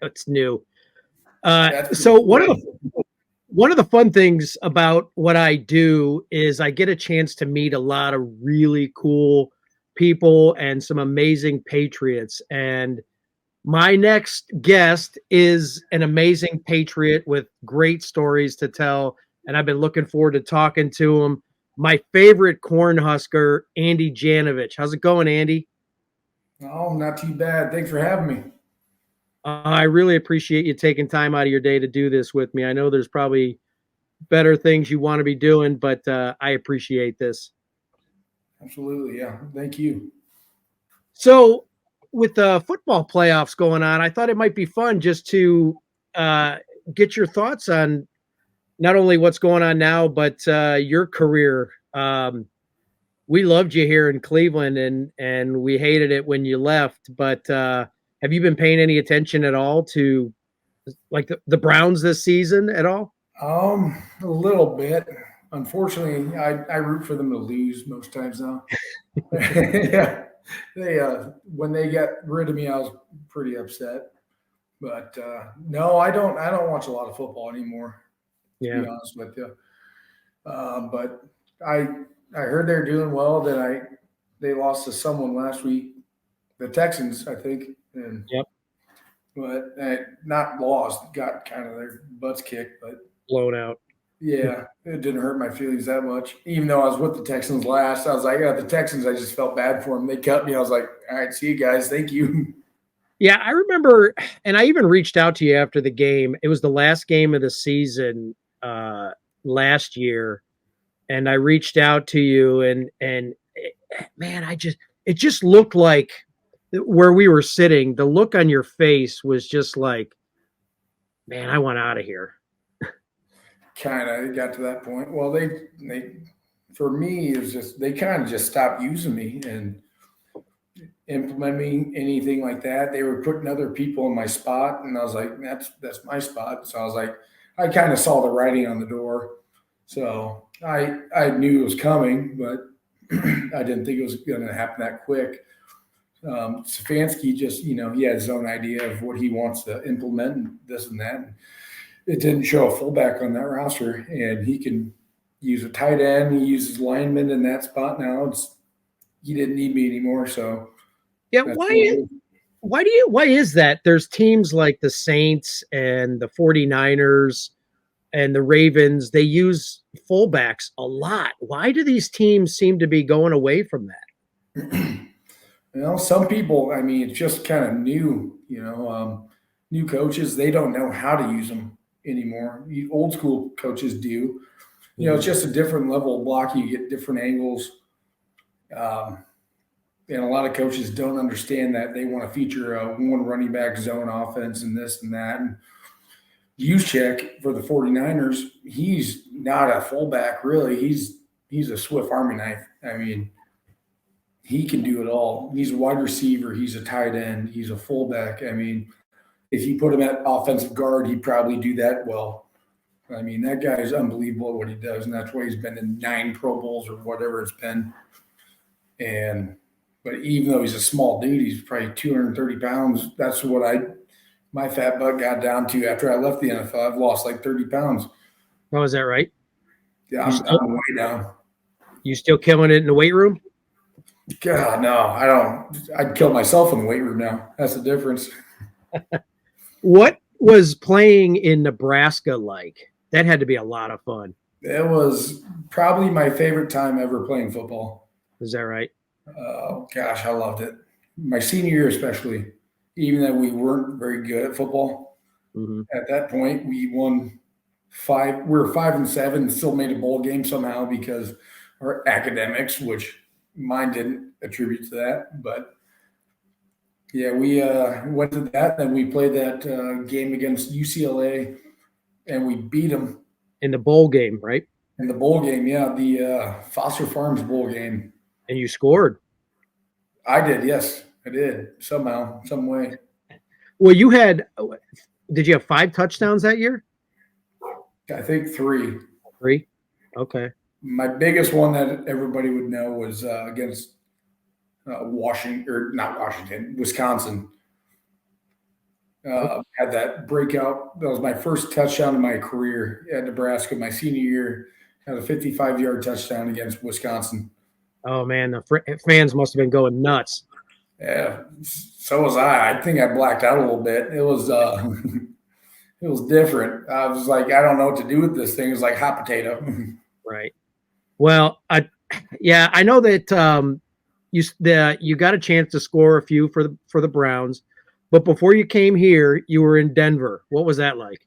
That's new. That's So right. one of the fun things about what I do is I get a chance to meet a lot of really cool people and some amazing patriots. And my next guest is an amazing patriot with great stories to tell. And I've been looking forward to talking to him. My favorite Cornhusker, Andy Janovich. How's it going, Andy? Oh, not too bad. Thanks for having me. I really appreciate you taking time out of your day to do this with me. I know there's probably better things you want to be doing, but I appreciate this. Absolutely. Yeah. Thank you. So, with the football playoffs going on, I thought it might be fun just to uh, get your thoughts on not only what's going on now, but your career. We loved you here in Cleveland, and we hated it when you left. But have you been paying any attention at all to like the Browns this season at all? A little bit. Unfortunately, I root for them to lose most times now. Yeah. They when they got rid of me, I was pretty upset. But no, I don't watch a lot of football anymore, to be Yeah. honest with you. But I I heard they're doing well. That they lost to someone last week, the Texans, I think, and Yep. but not lost, got kind of their butts kicked. But Blown out. yeah, it didn't hurt my feelings that much. Even though I was with the Texans last, I was like, yeah, the Texans, I just felt bad for them. They cut me. I was like, all right, see you guys. Thank you. Yeah, I remember, and I even reached out to you after the game. It was the last game of the season last year, and I reached out to you, man, it just looked like where we were sitting. The look on your face was just like, man, I want out of here. Kind of got to that point. Well, they for me it was just they kind of just stopped using me and implementing anything like that. They were putting other people in my spot, and I was like, that's my spot. So I was like, I kind of saw the writing on the door. So I knew it was coming, but I didn't think it was going to happen that quick. Stefanski just, he had his own idea of what he wants to implement and this and that. It didn't show a fullback on that roster, and he can use a tight end. He uses linemen in that spot now. He didn't need me anymore, so Yeah, that's what it is. why is that? There's teams like the Saints and the 49ers and the Ravens, they use fullbacks a lot. Why do these teams seem to be going away from that? Some people, I mean, it's just kind of new. New coaches, they don't know how to use them anymore. Old school coaches do. It's Mhm. just a different level of blocking. You get different angles. Um, and a lot of coaches don't understand that they want to feature a one running back zone offense and this and that. And Juszczyk for the 49ers, he's not a fullback really. He's a swift army knife. I mean, he can do it all. He's a wide receiver, he's a tight end, he's a fullback. I mean, if you put him at offensive guard, he'd probably do that well. I mean, that guy is unbelievable at what he does, and that's why he's been in 9 Pro Bowls or whatever it's been. And but even though he's a small dude, he's probably 230 pounds. That's what my fat butt got down to after I left the NFL. I've lost like 30 pounds. Oh, is that right? Yeah, You still I'm way down. you still killing it in the weight room? God, no, I don't. I'd kill myself in the weight room now. That's the difference. What was playing in Nebraska like? That had to be a lot of fun. It was probably my favorite time ever playing football. Is that right? Oh gosh, I loved it. My senior year, especially, even though we weren't very good at football Hmm. at that point, we won five. We were 5-7, and still made a bowl game somehow because our academics, which mine didn't attribute to that, but yeah, we went to that. Then we played that game against UCLA, and we beat them In the bowl game, right? in the bowl game. Yeah, the Foster Farms bowl game. And you scored. I did, yes, I did somehow, some way. Well, did you have 5 touchdowns that year? I think 3. 3? Okay. My biggest one that everybody would know was against Washington, or not Washington, Wisconsin. Oh, Had that breakout. That was my first touchdown in my career at Nebraska, my senior year. Had a 55-yard touchdown against Wisconsin. oh man, the fans must have been going nuts. Yeah, so was I. I think I blacked out a little bit. It was it was different. I was like, I don't know what to do with this thing. It was like hot potato. Right. Well, yeah, I know that you got a chance to score a few for the Browns, but before you came here, you were in Denver. What was that like?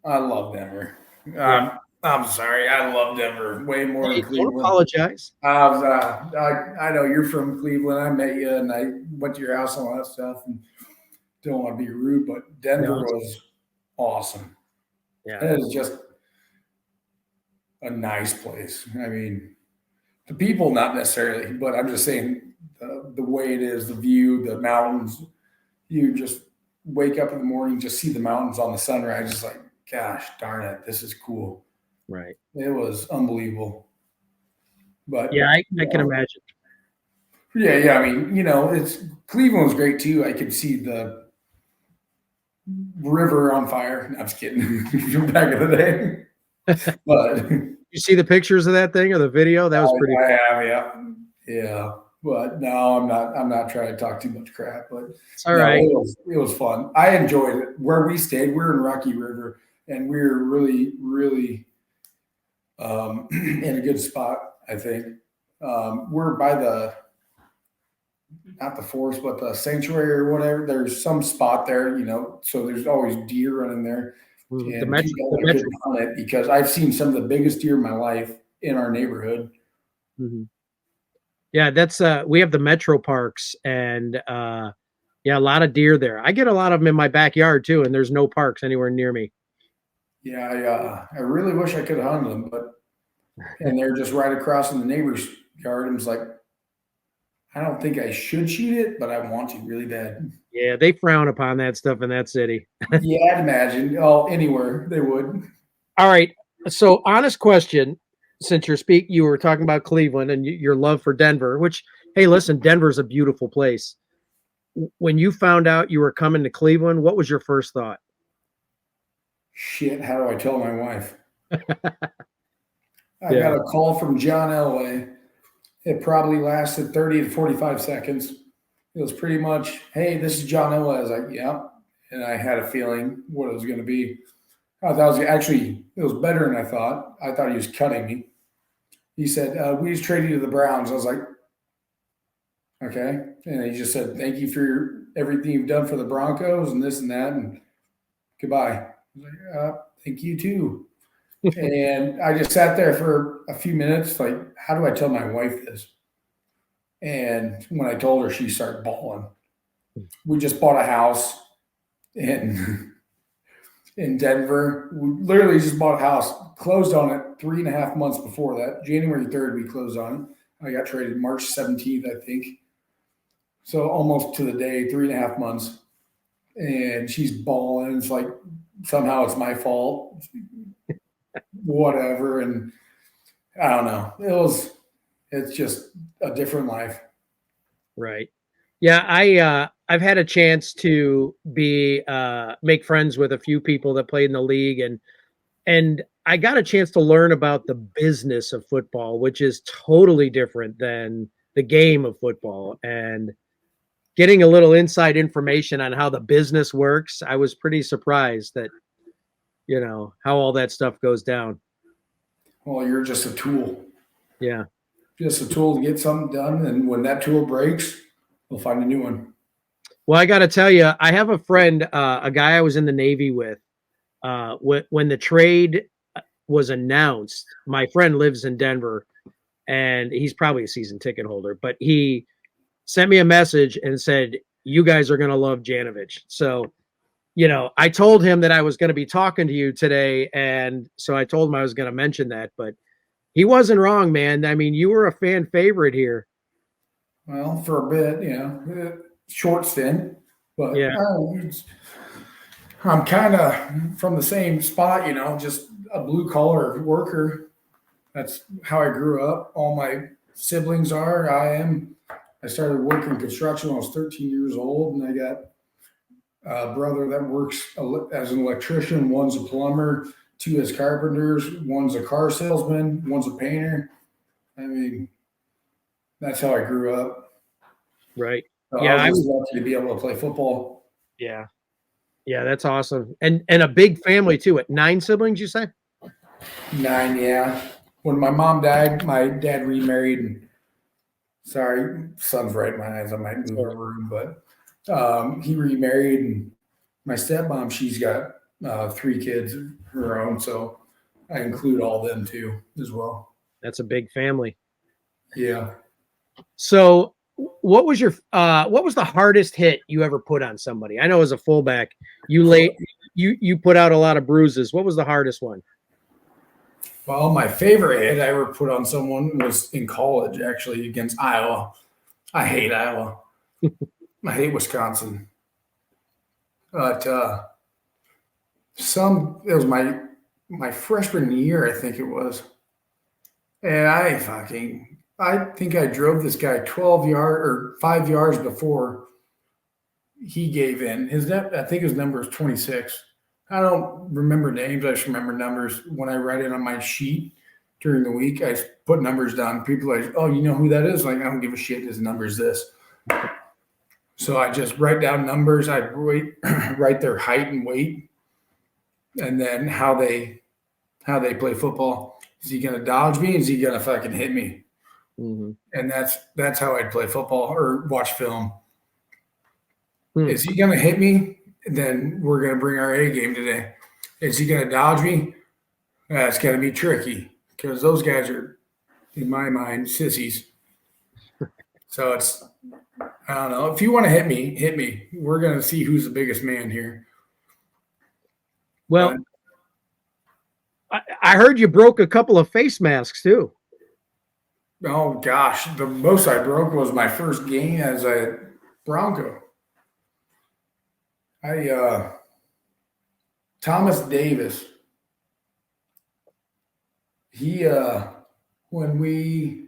I love Denver. Yeah. I'm sorry, I love Denver way more than Hey, don't Cleveland. apologize. I know you're from Cleveland. I met you, and I went to your house and all that stuff. And don't want to be rude, but Denver No, was awesome. yeah, It is just a nice place. I mean, the people not necessarily, but I'm just saying the way it is, the view, the mountains. You just wake up in the morning, just see the mountains on the sunrise. Just like, gosh darn it, this is cool. right. It was unbelievable. Yeah, But I can imagine. yeah. I mean, it's Cleveland was great too. I could see the river on fire. No, I'm just kidding. From back in the day, but You see the pictures of that thing or the video? That was pretty. I have, yeah. But no, I'm not. I'm not trying to talk too much crap. But It's all no, right. it was fun. I enjoyed it. Where we stayed, we're in Rocky River, and we're really in a good spot. I think we're by the not the forest, but the sanctuary or whatever. There's some spot there, so there's always deer running there, Mhm. and too The bad I metro. couldn't hunt it because I've seen some of the biggest deer in my life in our neighborhood. Mhm. Yeah, that's we have the metro parks and yeah, a lot of deer there. I get a lot of them in my backyard too, and there's no parks anywhere near me. Yeah, I really wish I could have hunted them, but and they're just right across in the neighbor's yard. And it's like, I don't think I should shoot it, but I want to really bad. Yeah, they frown upon that stuff in that city. Yeah, I'd imagine. Oh, anywhere they would. All right. So, honest question, since you were talking about Cleveland and your love for Denver, which hey, listen, Denver's a beautiful place. When you found out you were coming to Cleveland, what was your first thought? Shit, how do I tell my wife? I Yeah. got a call from John Elway. It probably lasted 30 to 45 seconds. It was pretty much, hey, this is John Elway. I was like, yeah. And I had a feeling what it was going to be. I thought it was actually, it was better than I thought. I thought he was cutting me. He said, we just traded you to the Browns. I was like, okay. And he just said, thank you for everything you've done for the Broncos and this and that. And goodbye. I was like, thank you too. And I just sat there for a few minutes, like, how do I tell my wife this? And when I told her, she started bawling. We just bought a house in in Denver. We literally just bought a house, closed on it 3.5 months before that. January 3rd, we closed on it. I got traded March 17th, I think. So almost to the day, 3.5 months. And she's bawling. It's like somehow it's my fault. Whatever. And I don't know. It's just a different life. Right. Yeah, I've had a chance to be make friends with a few people that played in the league and I got a chance to learn about the business of football, which is totally different than the game of football. And getting a little inside information on how the business works, I was pretty surprised that, how all that stuff goes down. Well, you're just a tool. Yeah. Just a tool to get something done. And when that tool breaks, we'll find a new one. Well, I got to tell you, I have a friend, a guy I was in the Navy with. When the trade was announced, my friend lives in Denver, and he's probably a season ticket holder, but he sent me a message and said, "You guys are going to love Janovich." So, I told him that I was going to be talking to you today, and so I told him I was going to mention that, but he wasn't wrong, man. I mean, you were a fan favorite here. Well, for a bit, short stint, but Yeah, I'm kind of from the same spot, just a blue collar worker. That's how I grew up. All my siblings are. I am. I started working construction when I was 13 years old, and I got a brother that works as an electrician. One's a plumber. Two as carpenters. One's a car salesman. One's a painter. I mean, that's how I grew up. Right. So I Yeah, was I just was lucky to be able to play football. yeah. Yeah, that's awesome. And a big family too. What, 9 siblings you say? 9, yeah. When my mom died, my dad remarried. And sorry, sun's right in my eyes. I might move the So room, but he remarried, and my stepmom, she's got 3 kids of her own, so I include all them too as well. that's a big family. Yeah. So what was the hardest hit you ever put on somebody? I know as a fullback, you put out a lot of bruises. What was the hardest one? Well, my favorite hit I ever put on someone was in college, actually, against Iowa. I hate Iowa. I hate Wisconsin. But it was my freshman year, I think it was. And I think I drove this guy 12 yards or 5 yards before he gave in. I think his number is 26. I don't remember names. I just remember numbers. When I write it on my sheet during the week, I put numbers down. People are like, oh, you know who that is? Like, I don't give a shit. His number is this. So I just write down numbers. I write their height and weight, and then how they play football. Is he gonna dodge me? Is he gonna fucking hit me? Mm-hmm. And that's how I'd play football or watch film. Hmm. Is he gonna hit me? Then we're gonna bring our A game today. Is he gonna dodge me? That's gonna be tricky because those guys are, in my mind, sissies. So I don't know. If you want to hit me, hit me. We're gonna see who's the biggest man here. But Well, I heard you broke a couple of face masks too. oh gosh, the most I broke was my first game as a Bronco. Thomas Davis. He when we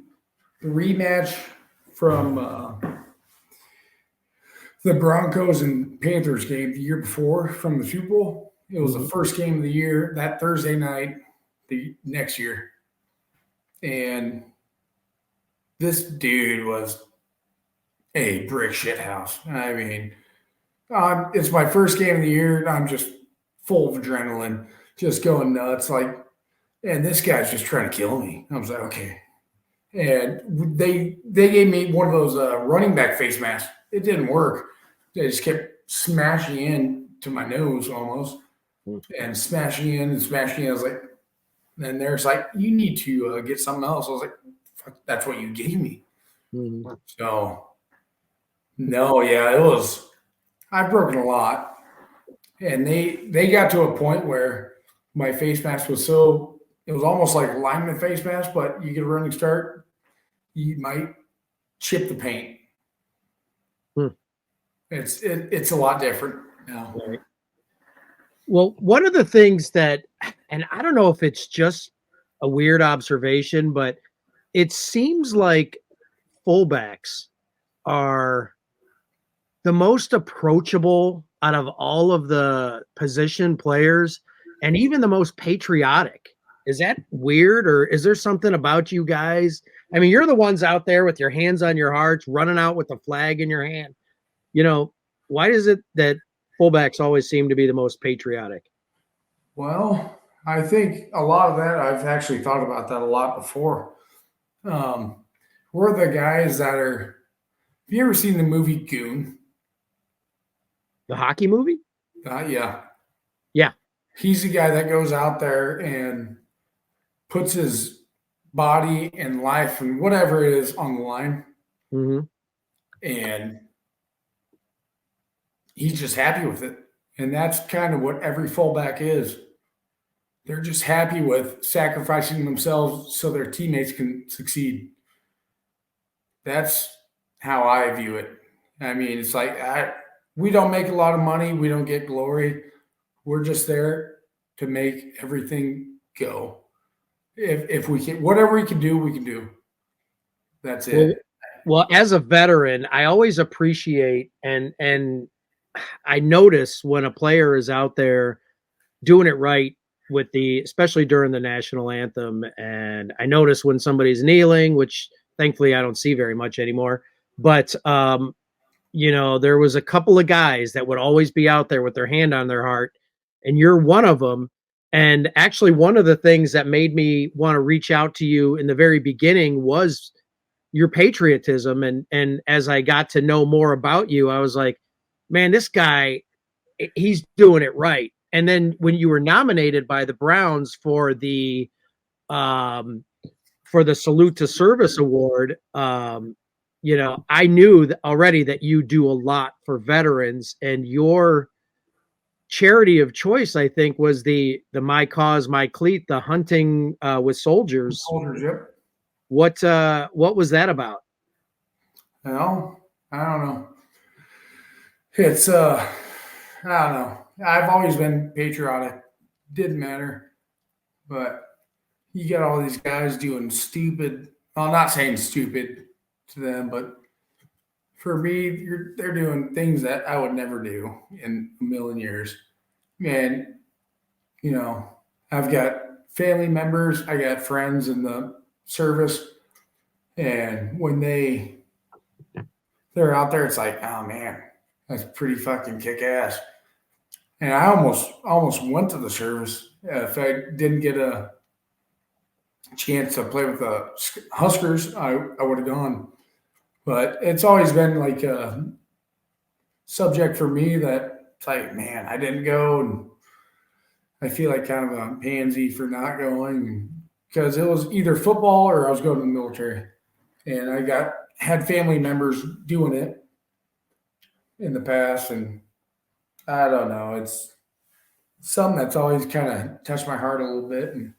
the rematch from the Broncos and Panthers game the year before from the Super Bowl. It was the first game of the year that Thursday night the next year. And this dude was a brick shit house. I mean, it's my first game of the year. And I'm just full of adrenaline, just going nuts. Like, and this guy's just trying to kill me. I was like, okay. And they gave me one of those running back face masks. It didn't work. They just kept smashing in to my nose almost, and smashing in and smashing in. I was like, then there's like, you need to get something else. I was like, fuck, that's what you gave me. Mm-hmm. So, no, yeah, it was. I've broken a lot, and they got to a point where my face mask was so it was almost like a lineman face mask, but you get a running start, you might chip the paint. Hmm. It's a lot different now. Right. Well, one of the things that, and I don't know if it's just a weird observation, but it seems like fullbacks are the most approachable out of all of the position players and even the most patriotic. Is that weird, or is there something about you guys? I mean, you're the ones out there with your hands on your hearts, running out with the flag in your hand. You know, why is it that fullbacks always seem to be the most patriotic? Well, I think a lot of that I've actually thought about that a lot before. Um, we're the guys that are. Have you ever seen the movie Goon? The hockey movie? Yeah, Yeah. he's the guy that goes out there and puts his body and life and whatever it is on the line, Mm-hmm. and he's just happy with it. And that's kind of what every fullback is. They're just happy with sacrificing themselves so their teammates can succeed. That's how I view it. I mean, it's like we don't make a lot of money, we don't get glory. We're just there to make everything go. If we can, whatever we can do, we can do. That's Well, it. well, as a veteran, I always appreciate and I notice when a player is out there doing it right with especially during the national anthem. And I notice when somebody's kneeling, which thankfully I don't see very much anymore. But, there was a couple of guys that would always be out there with their hand on their heart, and you're one of them. And actually, one of the things that made me want to reach out to you in the very beginning was your patriotism. And as I got to know more about you, I was like, man, this guy, he's doing it right. And then when you were nominated by the Browns um, for the Salute to Service Award, I knew already that you do a lot for veterans, and your charity of choice, I think, was the My Cause, My Cleat, the hunting with soldiers. Soldiers, yep. What was that about? Well, I don't know. It's I don't know. I've always been patriotic. Didn't matter. But you got all these guys doing stupid. Well, I'm not saying stupid to them, but for me, they're doing things that I would never do in a million years. And, you know, I've got family members, I got friends in the service, and when they're out there, it's like, oh man, that's pretty fucking kick ass. And I almost went to the service. If I didn't get a chance to play with the Huskers, I would have gone. But it's always been like a subject for me that it's like, man, I didn't go, and I feel like kind of a pansy for not going because it was either football or I was going to the military, and I had family members doing it in the past, and I don't know, it's something that's always kind of touched my heart a little bit, and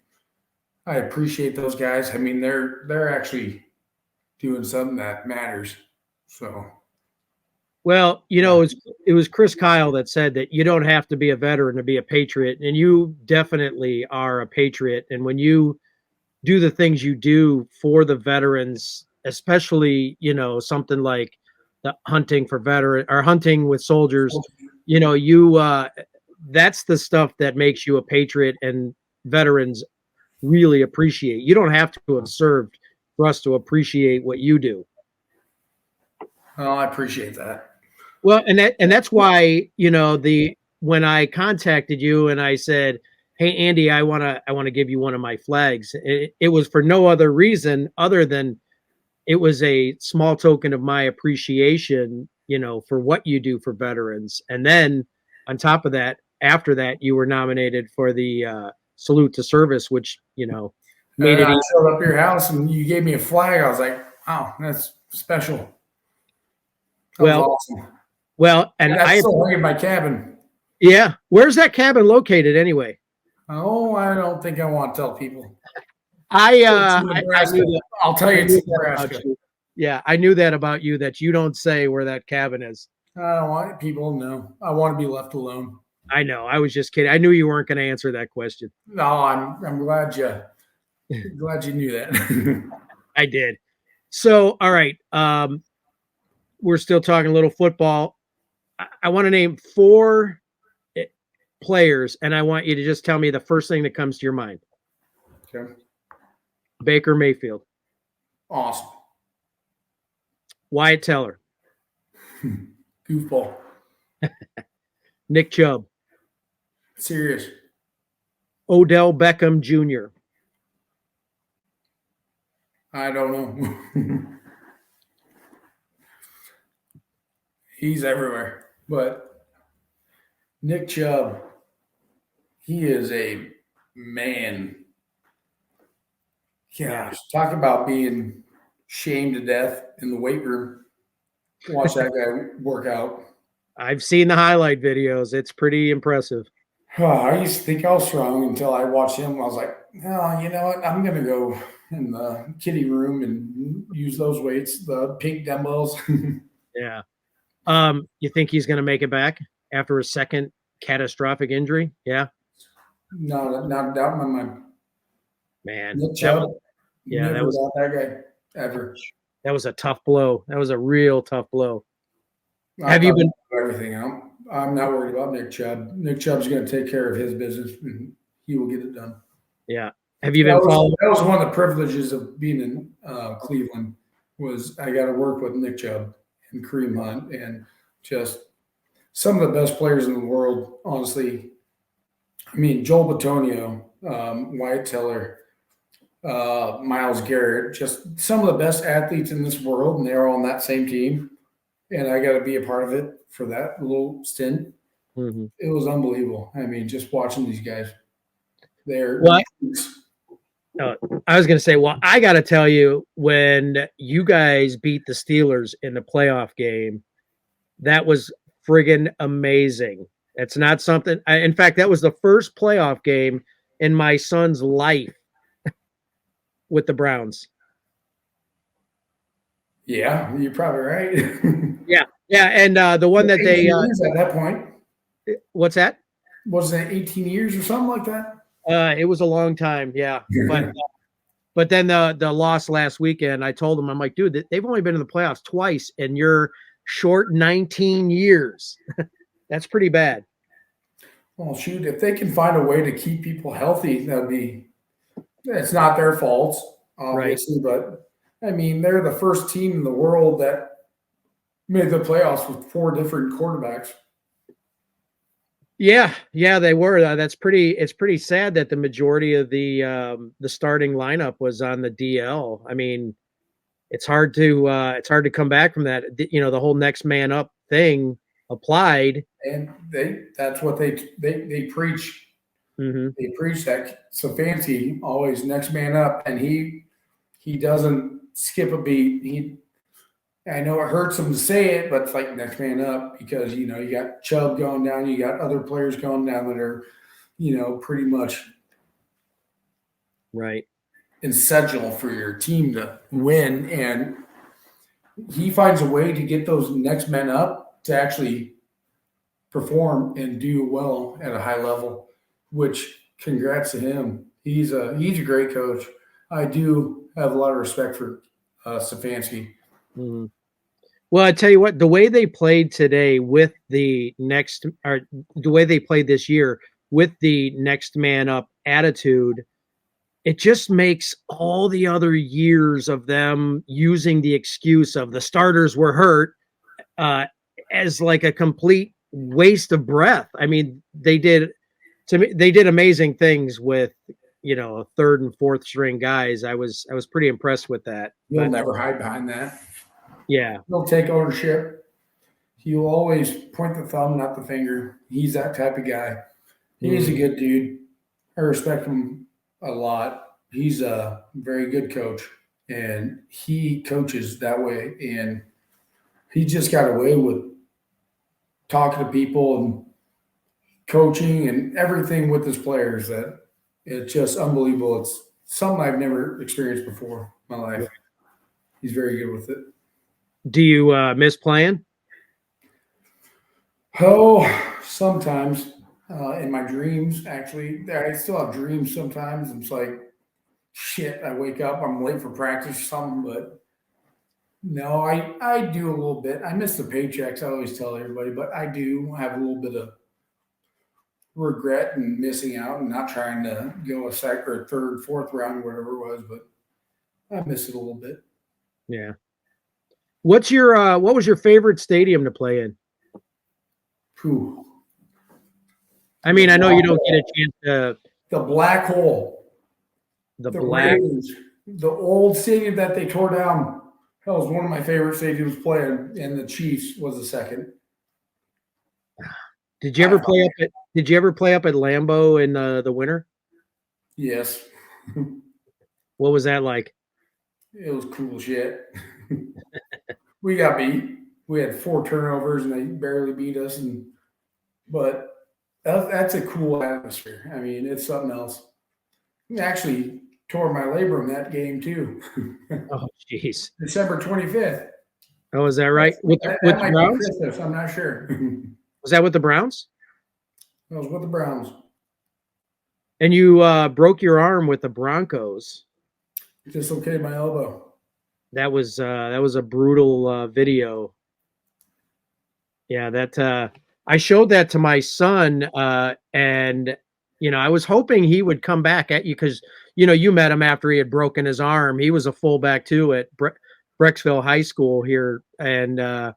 I appreciate those guys. I mean, they're actually doing something that matters. So, Well, yeah. it was Chris Kyle that said that you don't have to be a veteran to be a patriot, and you definitely are a patriot. And when you do the things you do for the veterans, especially, something like the hunting for veteran or hunting with soldiers, you that's the stuff that makes you a patriot, and veterans really appreciate. You don't have to have served for us to appreciate what you do. Oh, I appreciate that. Well, and that's why, the when I contacted you and I said, "Hey Andy, I want to give you one of my flags." It was for no other reason other than it was a small token of my appreciation, for what you do for veterans. And then on top of that, after that, you were nominated for the Salute to Service, which, made it I easy. showed up at your house and you gave me a flag. I was like, wow, that's special. That was Well, awesome. well, and And that's still hanging in my cabin. yeah, where's that cabin located anyway? Oh, I don't think I want to tell people. I knew that. I'll tell I you knew it's that about Nebraska. you. Yeah, I knew that about you, that you don't say where that cabin is. I don't want people to know. I want to be left alone. I know. I was just kidding. I knew you weren't going to answer that question. No, I'm glad you knew that. I did. So, all right. We're still talking a little football. I want to name 4 players, and I want you to just tell me the first thing that comes to your mind. Okay. Baker Mayfield, Awesome. Wyatt Teller, Goofball. Nick Chubb, Serious. Odell Beckham Jr., I don't know. He's everywhere. But Nick Chubb, he is a man. Gosh, talk about being shamed to death in the weight room. Watch that guy work out. I've seen the highlight videos. It's pretty impressive. I used to think I was strong until I watched him. I was like, oh, you know what? I'm going to go in the kiddie room and use those weights, the pink dumbbells. Yeah. You think he's going to make it back after a second catastrophic injury? Yeah. No, not a doubt in my mind. Man, Nick Chubb, that was that guy ever. That was a tough blow. That was a real tough blow. Have you been everything out? I'm not worried about Nick Chubb. Nick Chubb's going to take care of his business, and he will get it done. Yeah. Have you been following? That was one of the privileges of being in Cleveland. Was I got to work with Nick Chubb and Kareem Hunt and just some of the best players in the world. Honestly, I mean Joel Bitonio, Wyatt Teller, Miles Garrett, just some of the best athletes in this world, and they're all on that same team. And I got to be a part of it for that little stint. Mm-hmm. It was unbelievable. I mean, just watching these guys. They're What? I was going to say, well, I got to tell you, when you guys beat the Steelers in the playoff game, that was friggin' amazing. It's not something. In fact, that was the first playoff game in my son's life with the Browns. Yeah, you're probably right. Yeah, and the one that they at that point. What's that? Wasn't it 18 years or something like that? It was a long time, yeah. But then the loss last weekend, I told him, I'm like, dude, they've only been in the playoffs twice in your short 19 years. That's pretty bad. Well, shoot, if they can find a way to keep people healthy, it's not their fault, obviously, right. But I mean, they're the first team in the world that made the playoffs with 4 different quarterbacks. Yeah, they were. It's pretty sad that the majority of the starting lineup was on the DL. I mean, it's hard to come back from that. You know, the whole next man up thing applied, and that's what they preach. Mm-hmm. They preach that Stefanski always next man up, and he doesn't skip a beat. I know it hurts him to say it, but it's like next man up, because you got Chubb going down, you got other players going down that are, pretty much right essential for your team to win. And he finds a way to get those next men up to actually perform and do well at a high level, which congrats to him. He's a great coach. I do have a lot of respect for Stefanski. Mm-hmm. Well, I tell you what, the way they played today with the way they played this year with the next man up attitude, it just makes all the other years of them using the excuse of the starters were hurt as like a complete waste of breath. I mean, they did amazing things with, third and fourth string guys. I was pretty impressed with that. You'll never hide behind that. Yeah. He'll take ownership. He'll always point the thumb, not the finger. He's that type of guy. He's a good dude. I respect him a lot. He's a very good coach, and he coaches that way. And he just got away with talking to people and coaching and everything with his players that it's just unbelievable. It's something I've never experienced before in my life. He's very good with it. Do you miss playing? Oh, sometimes in my dreams, actually. I still have dreams sometimes. It's like, shit, I wake up, I'm late for practice or something. But no, I do a little bit. I miss the paychecks, I always tell everybody. But I do have a little bit of regret and missing out and not trying to go a second or third, fourth round, whatever it was. But I miss it a little bit. Yeah. What was your favorite stadium to play in? Whew. I mean, I know you don't get a chance to. The Black Hole. The Black. The old stadium that they tore down. That was one of my favorite stadiums playing, and the Chiefs was the second. Did you ever play up at Lambeau in the winter? Yes. What was that like? It was cool shit. We got beat. We had 4 turnovers and they barely beat us. But that's a cool atmosphere. I mean, it's something else. I actually tore my labrum that game too. Oh, jeez. December 25th. Oh, is that right? With the Browns? Christmas, I'm not sure. Was that with the Browns? That was with the Browns. And you broke your arm with the Broncos. Dislocated my elbow. That was a brutal video. Yeah, I showed that to my son, and I was hoping he would come back at you because you met him after he had broken his arm. He was a fullback too at Brecksville High School here, and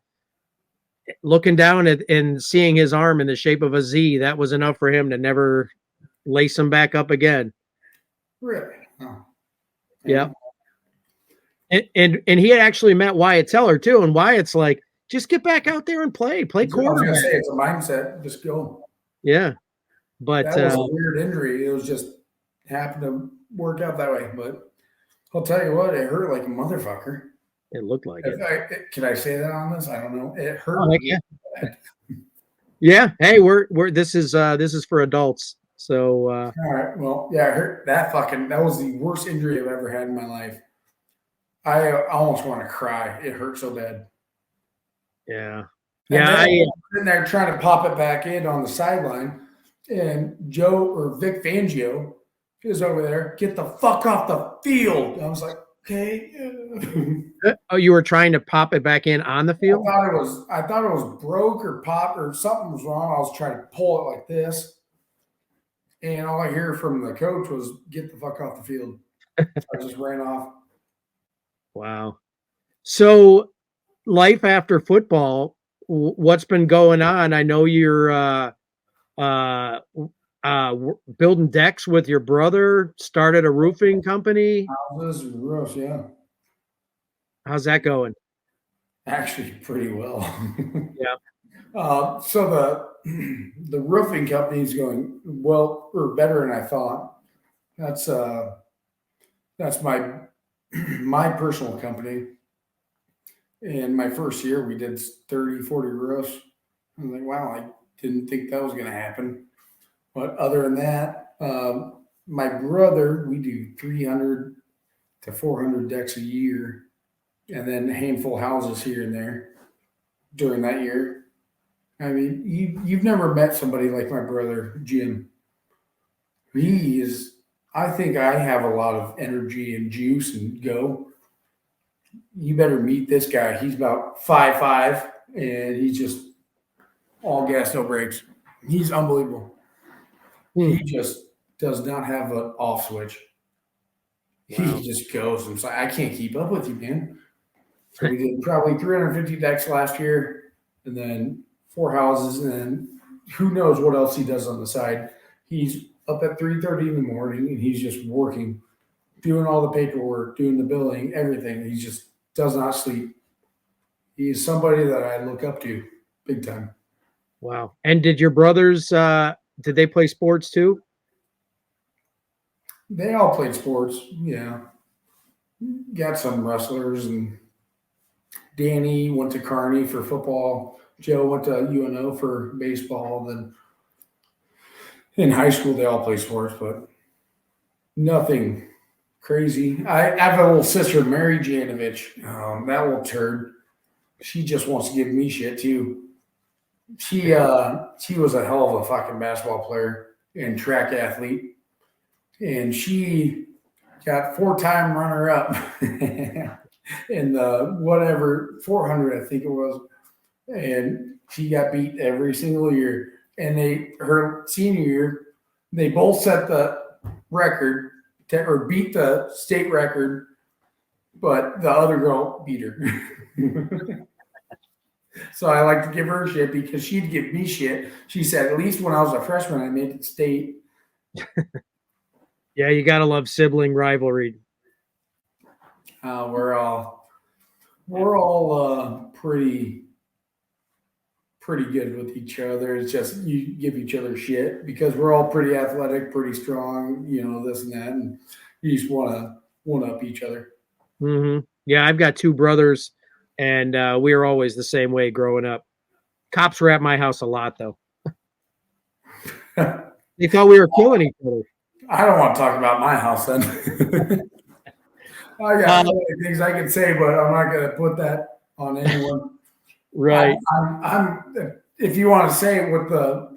looking down at and seeing his arm in the shape of a Z, that was enough for him to never lace him back up again. Really? Oh. Yeah. And he had actually met Wyatt Teller too, and Wyatt's like, just get back out there and play quarterback. I was gonna say it's a mindset, just go. Yeah, but that was a weird injury. It was just happened to work out that way. But I'll tell you what, it hurt like a motherfucker. It looked like it. Can I say that on this? I don't know. It hurt. Oh, yeah. Hey, we're this is for adults. So all right. Well, yeah, I hurt that was the worst injury I've ever had in my life. I almost want to cry. It hurt so bad. Yeah. Yeah. I was sitting there trying to pop it back in on the sideline, and Vic Fangio is over there. Get the fuck off the field. I was like, okay. Oh, you were trying to pop it back in on the field? I thought it was broke or pop or something was wrong. I was trying to pull it like this. And all I hear from the coach was, get the fuck off the field. I just ran off. Wow. So life after football, what's been going on? I know you're building decks with your brother, started a roofing company. Houses and roofs, yeah. How's that going? Actually, pretty well. Yeah. So the roofing company is going well or better than I thought. That's my personal company. And my first year, we did 30, 40 roofs. I was like, wow, I didn't think that was going to happen. But other than that, my brother, we do 300 to 400 decks a year, and then a handful of houses here and there during that year. I mean, you've never met somebody like my brother, Jim. I think I have a lot of energy and juice and go. You better meet this guy. He's about 5'5", and he's just all gas, no brakes. He's unbelievable. He just does not have an off switch. Wow. He just goes and it's like, I can't keep up with you, man. So we did probably 350 decks last year, and then 4 houses, and then who knows what else he does on the side. He's up at 3:30 in the morning, and he's just working, doing all the paperwork, doing the billing, everything. He just does not sleep. He is somebody that I look up to big time. Wow. And did your brothers, did they play sports too? They all played sports, yeah. Got some wrestlers, and Danny went to Kearney for football. Joe went to UNO for baseball. Then in high school, they all play sports, but nothing crazy. I have a little sister, Mary Janovich. That little turd. She just wants to give me shit too. She was a hell of a fucking basketball player and track athlete, and she got 4-time runner up in the whatever 400, I think it was, and she got beat every single year. And her senior year, they both set the record or beat the state record, but the other girl beat her. So I like to give her shit because she'd give me shit. She said, at least when I was a freshman, I made it state. Yeah, you got to love sibling rivalry. We're all pretty good with each other. It's just you give each other shit because we're all pretty athletic, pretty strong, this and that, and you just want to one-up each other. Mm-hmm. Yeah, I've got 2 brothers, and we were always the same way growing up. Cops were at my house a lot, though. They thought we were killing each other. I don't want to talk about my house then. I got things I can say, but I'm not going to put that on anyone. Right. I'm if you want to say with the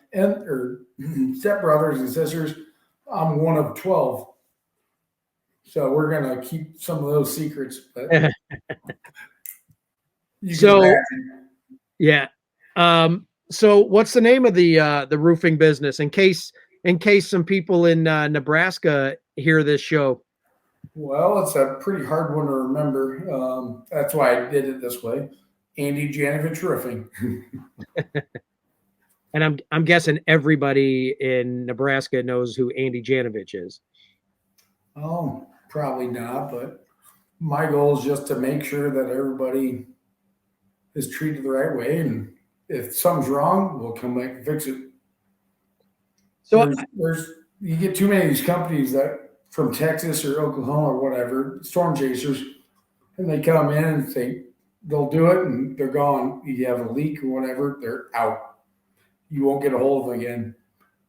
stepbrothers and sisters, I'm one of 12. So we're going to keep some of those secrets. But so, yeah. So what's the name of the roofing business in case some people in Nebraska hear this show? Well, it's a pretty hard one to remember. That's why I did it this way. Andy Janovich Roofing. And I'm guessing everybody in Nebraska knows who Andy Janovich is. Oh, probably not, but my goal is just to make sure that everybody is treated the right way, and if something's wrong, we'll come back and fix it. So There's you get too many of these companies that from Texas or Oklahoma or whatever, storm chasers, and they come in and they'll do it and they're gone. You have a leak or whatever, they're out. You won't get a hold of them again.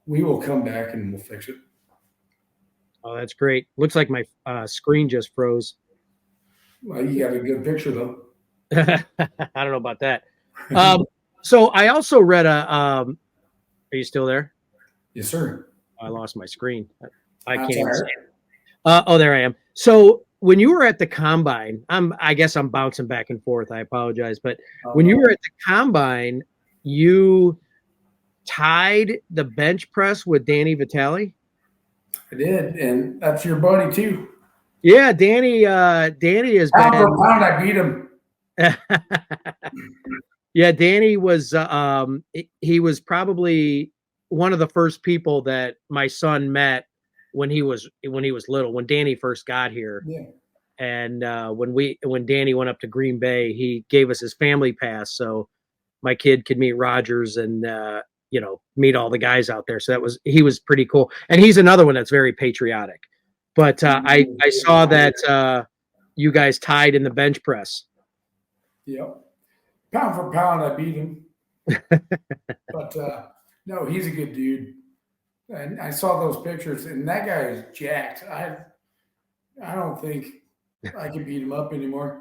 We will come back and we'll fix it. oh, that's great. Looks like my screen just froze. Well, you got a good picture though. I don't know about that. So I also read are you still there? Yes, sir. I lost my screen. I That's can't even all see right. it. Oh, there I am. So when you were at the combine, I guess I'm bouncing back and forth. I apologize, but when you were at the combine, you tied the bench press with Danny Vitale. I did, and that's your buddy too. Yeah, Danny has Pound been. for pound, I beat him. Yeah, Danny was he was probably one of the first people that my son met when he was little, when Danny first got here. Yeah. And when Danny went up to Green Bay, he gave us his family pass so my kid could meet Rogers and meet all the guys out there. So he was pretty cool. And he's another one that's very patriotic. But I saw that you guys tied in the bench press. Yep. Pound for pound, I beat him. But no, he's a good dude. And I saw those pictures, and that guy is jacked. I don't think I can beat him up anymore.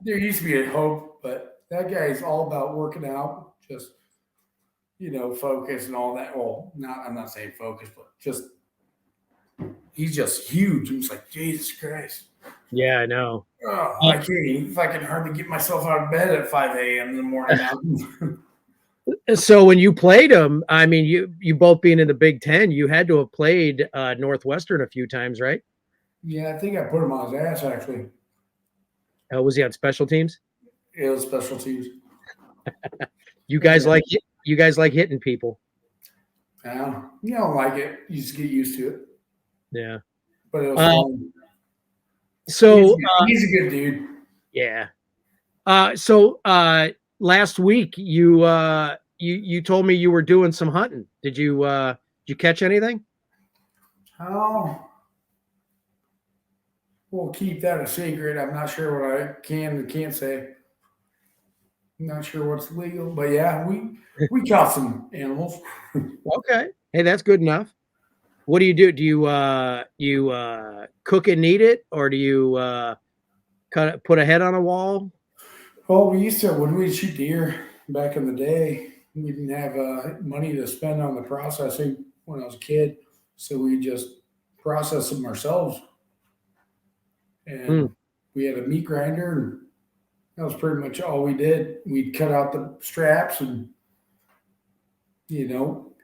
There used to be a hope, but that guy is all about working out, just focus and all that. Well, I'm not saying focus, but just he's just huge. I'm just like, Jesus Christ. Yeah, I know. Oh, I can't even, I can hardly get myself out of bed at 5 a.m. in the morning now. So when you played him, I mean, you both being in the Big Ten, you had to have played Northwestern a few times, right? Yeah, I think I put him on his ass, actually. Was he on special teams? Yeah, it was special teams. You guys like hitting people. Yeah, you don't like it. You just get used to it. Yeah. But it was fun. So he's a good dude. Yeah. So last week you told me you were doing some hunting. Did you catch anything? Oh, we'll keep that a secret. I'm not sure what I can and can't say. I'm not sure what's legal, but yeah, we caught some animals. Okay. Hey, that's good enough. What do? Do you cook and eat it, or do you put a head on a wall? Oh, we used to, when we'd shoot deer back in the day, we didn't have money to spend on the processing when I was a kid, so we just process them ourselves. And we had a meat grinder, and that was pretty much all we did. We'd cut out the straps and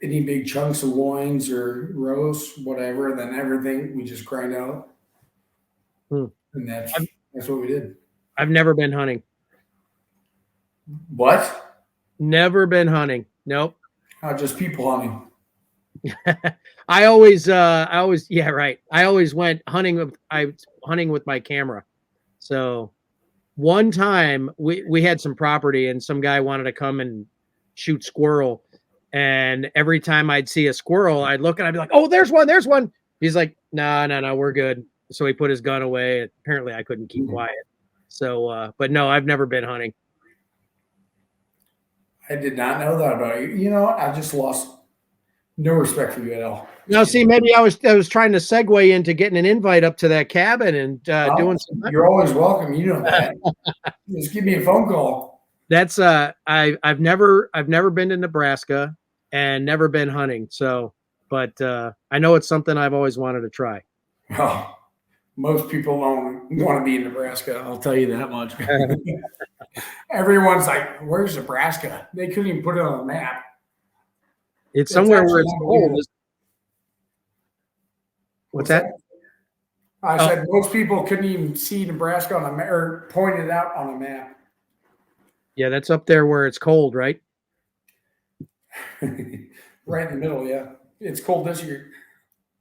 any big chunks of loins or roast, whatever, and then everything we just grind out. And that's what we did. I've never been hunting. What? Never been hunting. Nope. Just people hunting. I always yeah, right. I always went hunting with my camera. So one time we had some property and some guy wanted to come and shoot squirrel. And every time I'd see a squirrel, I'd look and I'd be like, oh, there's one. He's like, no, we're good. So he put his gun away. Apparently I couldn't keep quiet. So, but no, I've never been hunting. I did not know that about you. I just lost no respect for you at all. Now, see, maybe I was trying to segue into getting an invite up to that cabin and doing some. You're always welcome. You know that. Just give me a phone call. That's I've never been to Nebraska and never been hunting. So, but I know it's something I've always wanted to try. Well, most people don't want to be in Nebraska. I'll tell you that much. Everyone's like, "Where's Nebraska?" They couldn't even put it on the map. It's somewhere where it's cold. unbelievable. What's that? I said most people couldn't even see Nebraska on a map or point it out on a map. Yeah, that's up there where it's cold, right? Right in the middle, yeah. It's cold this year.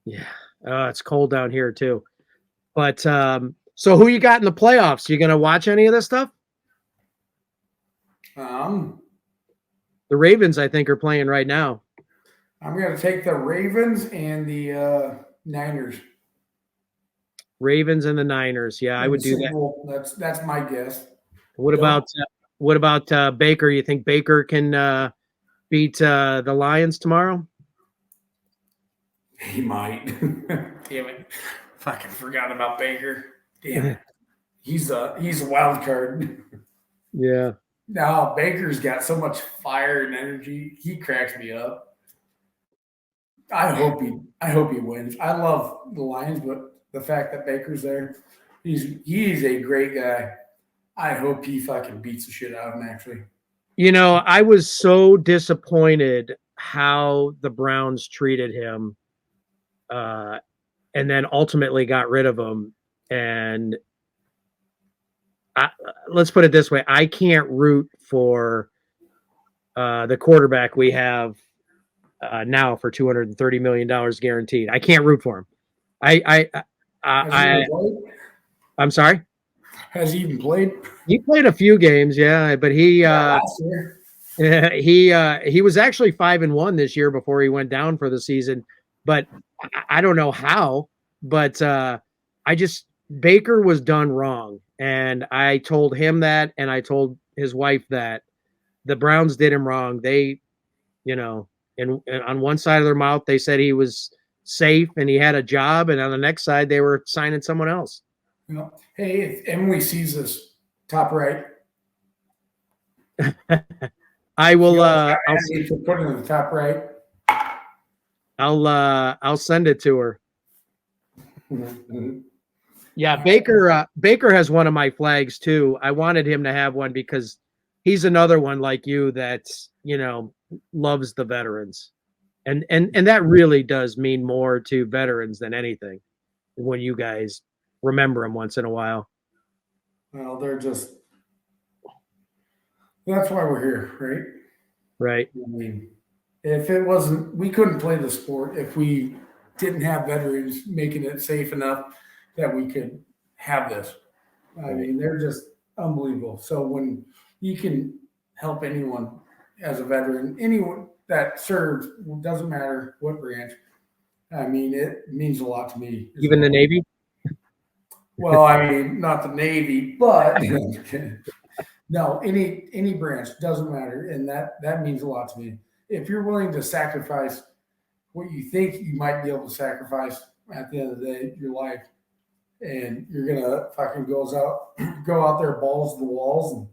Yeah, it's cold down here too. But so who you got in the playoffs? You gonna watch any of this stuff? The Ravens, I think, are playing right now. I'm going to take the Ravens and the Niners. Ravens and the Niners. Yeah, I would do that. That's my guess. What about Baker? You think Baker can beat the Lions tomorrow? He might. Damn it! Fucking forgot about Baker. Damn it. He's a wild card. Yeah. No, Baker's got so much fire and energy. He cracks me up. I hope he wins. I love the Lions, but the fact that Baker's there, he's a great guy. I hope he fucking beats the shit out of him, actually. You know, I was so disappointed how the Browns treated him, and then ultimately got rid of him. And let's put it this way: I can't root for the quarterback we have now for $230 million guaranteed. I can't root for him. I'm sorry. Has he even played? He played a few games, yeah, but he last year. He was actually 5-1 this year before he went down for the season. But I don't know how. But Baker was done wrong, and I told him that, and I told his wife that the Browns did him wrong. They, and on one side of their mouth they said he was safe and he had a job, and on the next side they were signing someone else. Hey, if Emily sees this, top right. I will. I'll put it in the top right. I'll send it to her. Yeah, Baker has one of my flags too. I wanted him to have one because he's another one like you that's loves the veterans, and that really does mean more to veterans than anything when you guys remember them once in a while. Well, that's why we're here, right? Right. I mean, if it wasn't, we couldn't play the sport if we didn't have veterans making it safe enough that we could have this. I mean, they're just unbelievable. So when you can help anyone as a veteran, anyone that serves, doesn't matter what branch, I mean, it means a lot to me. Even the Navy? Well, I mean, not the Navy, but no, any branch, doesn't matter. And that means a lot to me. If you're willing to sacrifice what you think you might be able to sacrifice at the end of the day, your life, and you're gonna fucking go out there balls to the walls, and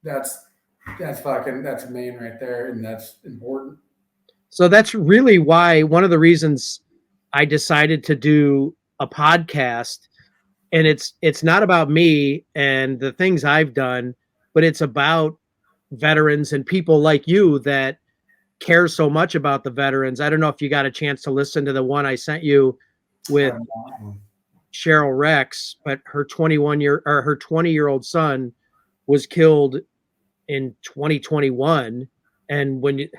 that's a man right there, and that's important. So that's really why one of the reasons I decided to do a podcast, and it's not about me and the things I've done, but it's about veterans and people like you that care so much about the veterans. I don't know if you got a chance to listen to the one I sent you with Cheryl Rex, but her 20-year-old son was killed in 2021. And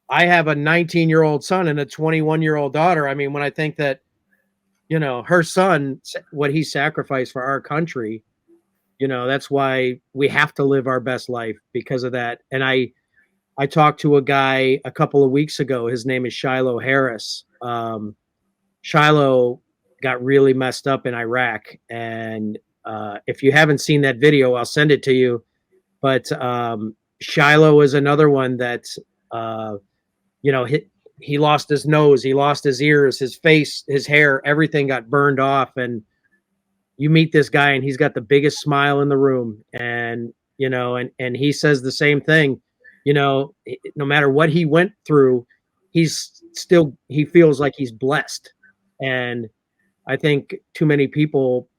I have a 19-year-old son and a 21-year-old daughter. I mean, when I think that, her son, what he sacrificed for our country, that's why we have to live our best life because of that. And I talked to a guy a couple of weeks ago. His name is Shiloh Harris. Shiloh got really messed up in Iraq. And if you haven't seen that video, I'll send it to you. But Shiloh is another one that, he lost his nose, he lost his ears, his face, his hair, everything got burned off. And you meet this guy and he's got the biggest smile in the room. And, and he says the same thing, no matter what he went through, he feels like he's blessed. And I think too many people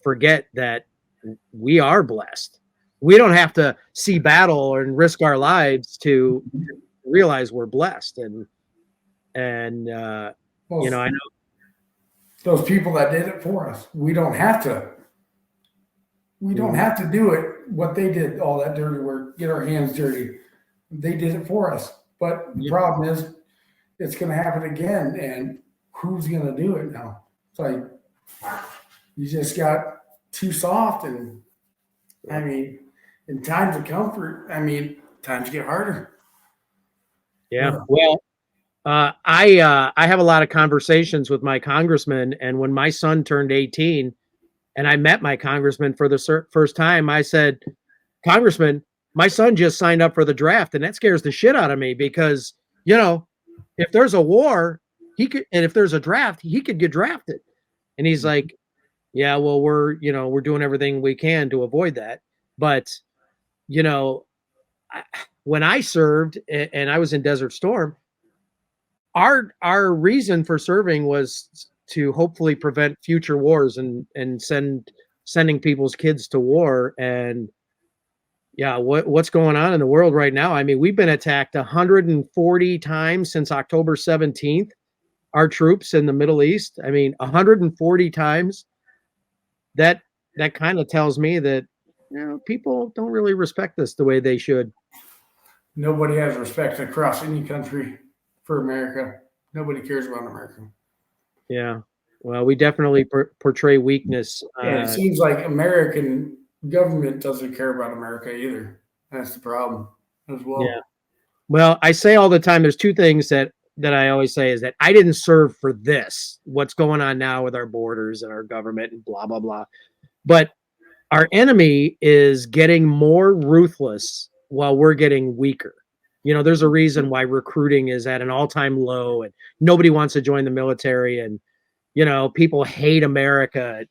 forget that we are blessed. we don't have to see battle and risk our lives to realize we're blessed. And Well, you know, I know. those people that did it for us, we don't have to. We don't have to do it. What they did, all that dirty work, get our hands dirty. They did it for us. But the problem is, it's going to happen again, and who's going to do it now? It's like you just got too soft, and I mean, in times of comfort, I mean, times get harder. Yeah. Well, I have a lot of conversations with my congressman, and when my son turned 18, and I met my congressman for the first time, I said, "Congressman, my son just signed up for the draft, and that scares the shit out of me because if there's a war, he could, and if there's a draft, he could get drafted." And he's like, "Yeah, well, we're doing everything we can to avoid that, but you know." When I served and I was in Desert Storm, our reason for serving was to hopefully prevent future wars and sending people's kids to war. And yeah, what's going on in the world right now? I mean, we've been attacked 140 times since October 17th. Our troops in the Middle East. I mean, 140 times. That kind of tells me that people don't really respect us the way they should. Nobody has respect across any country for America. Nobody cares about America. Yeah. Well, we definitely portray weakness. And it seems like American government doesn't care about America either. That's the problem as well. Yeah. Well, I say all the time, there's two things that I always say is that I didn't serve for this, what's going on now with our borders and our government and blah, blah, blah. But our enemy is getting more ruthless while we're getting weaker. There's a reason why recruiting is at an all-time low and nobody wants to join the military. And, people hate America.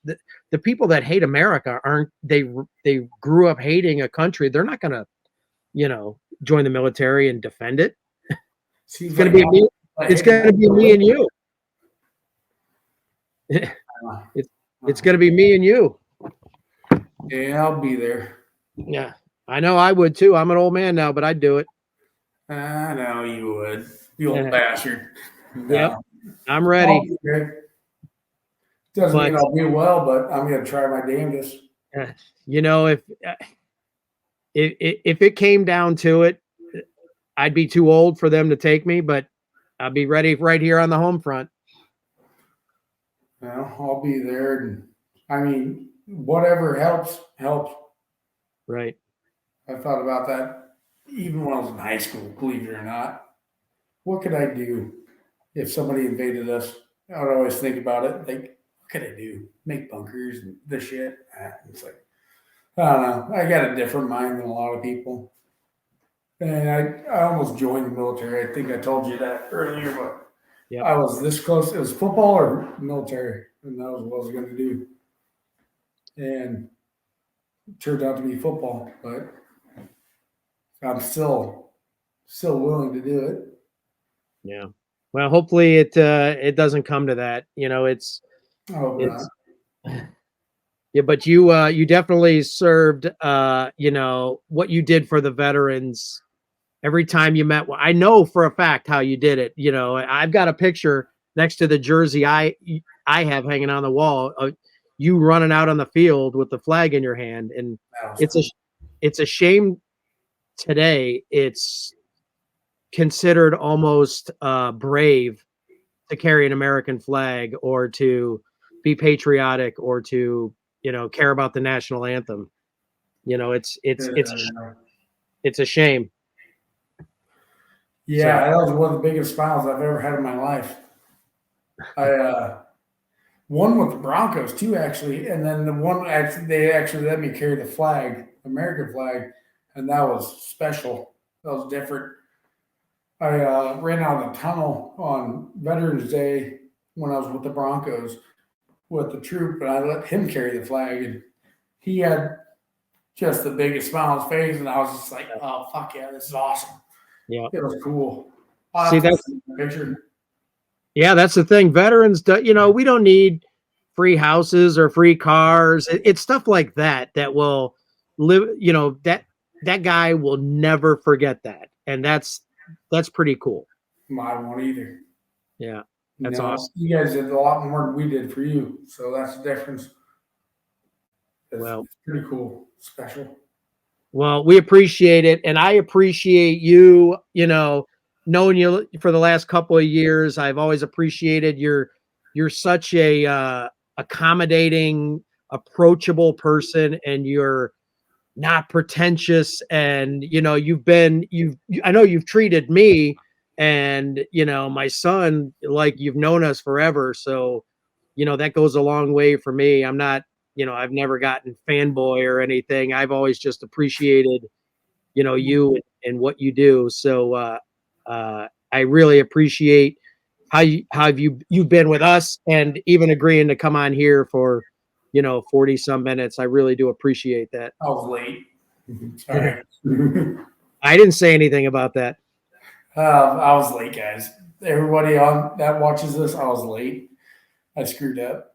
The people that hate America they grew up hating a country. They're not going to, join the military and defend it. It's going to be me. It's going to be me and you. It's going to be me and you. Yeah, I'll be there. Yeah, I know I would too. I'm an old man now, but I'd do it. I know you would. You old bastard. Yep, I'm ready. Doesn't mean I'll do well, but I'm going to try my damnedest. If it came down to it, I'd be too old for them to take me, but I'll be ready right here on the home front. Well, I'll be there. And I mean, whatever helps. Right. I thought about that even when I was in high school, believe it or not. What could I do if somebody invaded us? I would always think about it. Like, what could I do? Make bunkers and this shit. It's like, I don't know. I got a different mind than a lot of people. And I almost joined the military. I think I told you that earlier, but yep. I was this close. It was football or military, and that was what I was going to do. And it turned out to be football, but I'm still willing to do it. Yeah. Well, hopefully it doesn't come to that. It's yeah, but you definitely served. What you did for the veterans. Every time you met, I know for a fact how you did it. I've got a picture next to the jersey I have hanging on the wall of you running out on the field with the flag in your hand, and it's a shame today. It's considered almost brave to carry an American flag or to be patriotic or to care about the national anthem. It's a shame. Yeah, that was one of the biggest smiles I've ever had in my life. I won with the Broncos too, actually, and then they actually let me carry the flag, American flag, and that was special. That was different. I ran out of the tunnel on Veterans Day when I was with the Broncos with the troop, and I let him carry the flag, and he had just the biggest smile on his face, and I was just like, "Oh fuck yeah, this is awesome." Yeah, it was cool. See, that's yeah, that's the thing. Veterans, we don't need free houses or free cars. It's stuff like that will live, that guy will never forget that. And that's pretty cool. I won't either. Yeah. That's awesome. You guys did a lot more than we did for you. So that's the difference. It's pretty cool. Special. Well, we appreciate it. And I appreciate you, knowing you for the last couple of years. I've always appreciated you're such a accommodating, approachable person, and you're not pretentious. And, I know you've treated me and, my son, like you've known us forever. So, that goes a long way for me. I'm not, I've never gotten fanboy or anything. I've always just appreciated, you and what you do. So, I really appreciate how you've been with us, and even agreeing to come on here for, 40 some minutes. I really do appreciate that. I was late. Sorry. I didn't say anything about that. I was late, guys. Everybody on that watches this, I was late. I screwed up.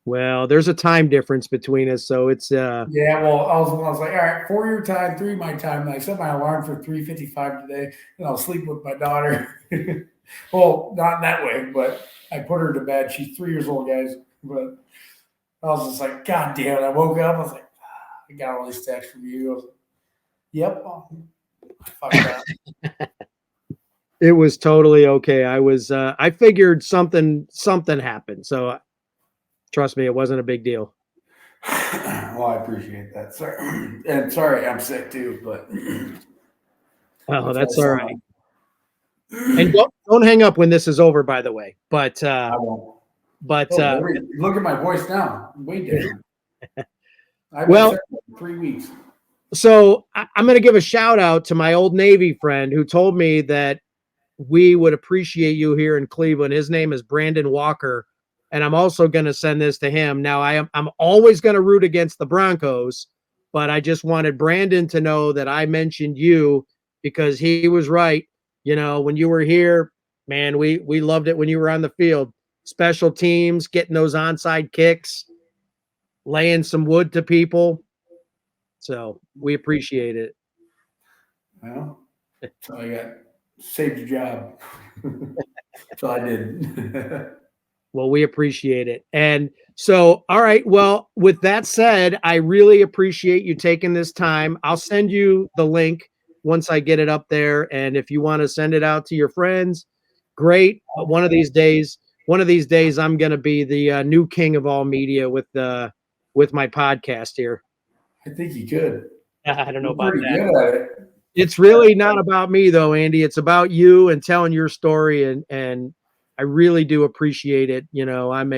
Well, there's a time difference between us, so it's yeah. Well, I was like, all right, 4 your time, 3 my time. And I set my alarm for 3:55 today, and I'll sleep with my daughter. Well, not in that way, but I put her to bed. She's 3 years old, guys. But I was just like, God damn it! I woke up. I was like, I got all these texts from you. I was like, yep. Fuck that. It was totally okay. I figured something happened. So trust me, it wasn't a big deal. Well, I appreciate that. Sorry. And sorry, I'm sick too, but oh, that's all right. And don't hang up when this is over, by the way. But I won't. But look at my voice now. Way different. I've been sick for 3 weeks. So I'm going to give a shout out to my old Navy friend who told me that we would appreciate you here in Cleveland. His name is Brandon Walker, and I'm also going to send this to him. Now, I'm always going to root against the Broncos, but I just wanted Brandon to know that I mentioned you because he was right. When you were here, man, we loved it when you were on the field. Special teams, getting those onside kicks, laying some wood to people. So we appreciate it. Well, so I got saved your job. So I did. Well, we appreciate it. And so, all right. Well, with that said, I really appreciate you taking this time. I'll send you the link once I get it up there. And if you want to send it out to your friends, great. But one of these days, I'm going to be the new king of all media with my podcast here. I think you could. I don't know about that. Good at it. It's really not about me though, Andy. It's about you and telling your story, and I really do appreciate it. I'm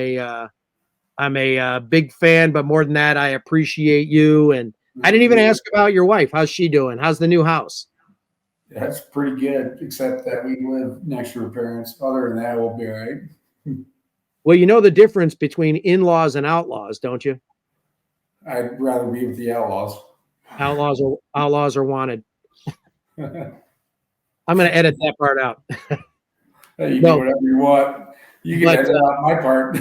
a big fan, but more than that, I appreciate you. And I didn't even ask about your wife. How's she doing? How's the new house? That's pretty good, except that we live next to her parents. Other than that, we'll be all right. Well, you know the difference between in-laws and outlaws, don't you? I'd rather be with the outlaws. Outlaws are wanted. I'm going to edit that part out. You do whatever you want. You can edit out my part.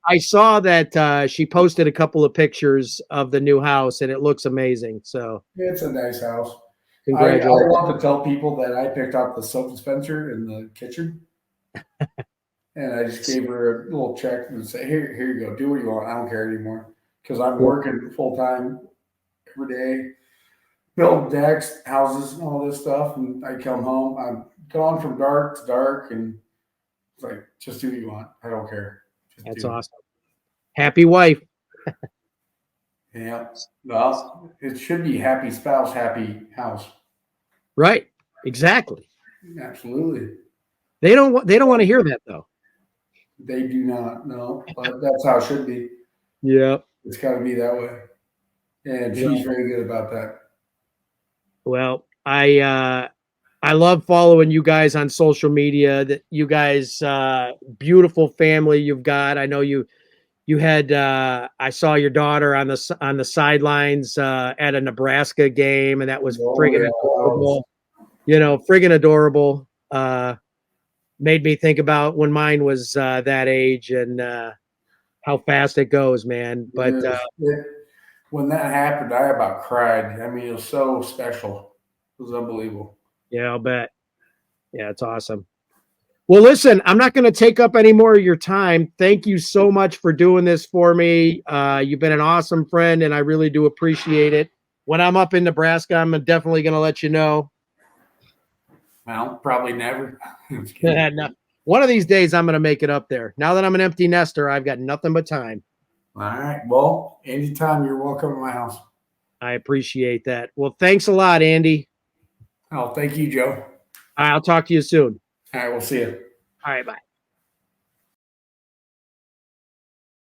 I saw that she posted a couple of pictures of the new house, and it looks amazing. So it's a nice house. Congratulations. I want to tell people that I picked out the soap dispenser in the kitchen. And I just gave her a little check and say, here you go. Do what you want. I don't care anymore. Because I'm working full time every day, build decks, houses, and all this stuff. And I come home. I'm gone from dark to dark. And it's like, just do what you want. I don't care. That's awesome. Happy wife. Yeah. Well, it should be happy spouse, happy house. Right. Exactly. Absolutely. They don't want to hear that though. They do not know, but that's how it should be. Yeah. It's got to be that way. And she's very good about that. Well, I love following you guys on social media. That you guys, beautiful family you've got. I know you had. I saw your daughter on the sidelines at a Nebraska game, and that was friggin' adorable. Friggin' adorable. Made me think about when mine was that age and how fast it goes, man. But when that happened, I about cried. I mean, it was so special. It was unbelievable. Yeah, I'll bet. Yeah, it's awesome. Well, listen, I'm not going to take up any more of your time. Thank you so much for doing this for me. You've been an awesome friend, and I really do appreciate it. When I'm up in Nebraska, I'm definitely going to let you know. Well, probably never. No, one of these days, I'm going to make it up there. Now that I'm an empty nester, I've got nothing but time. All right. Well, anytime you're welcome at my house. I appreciate that. Well, thanks a lot, Andy. Oh, thank you, Joe. I'll talk to you soon. All right. We'll see you. All right, bye.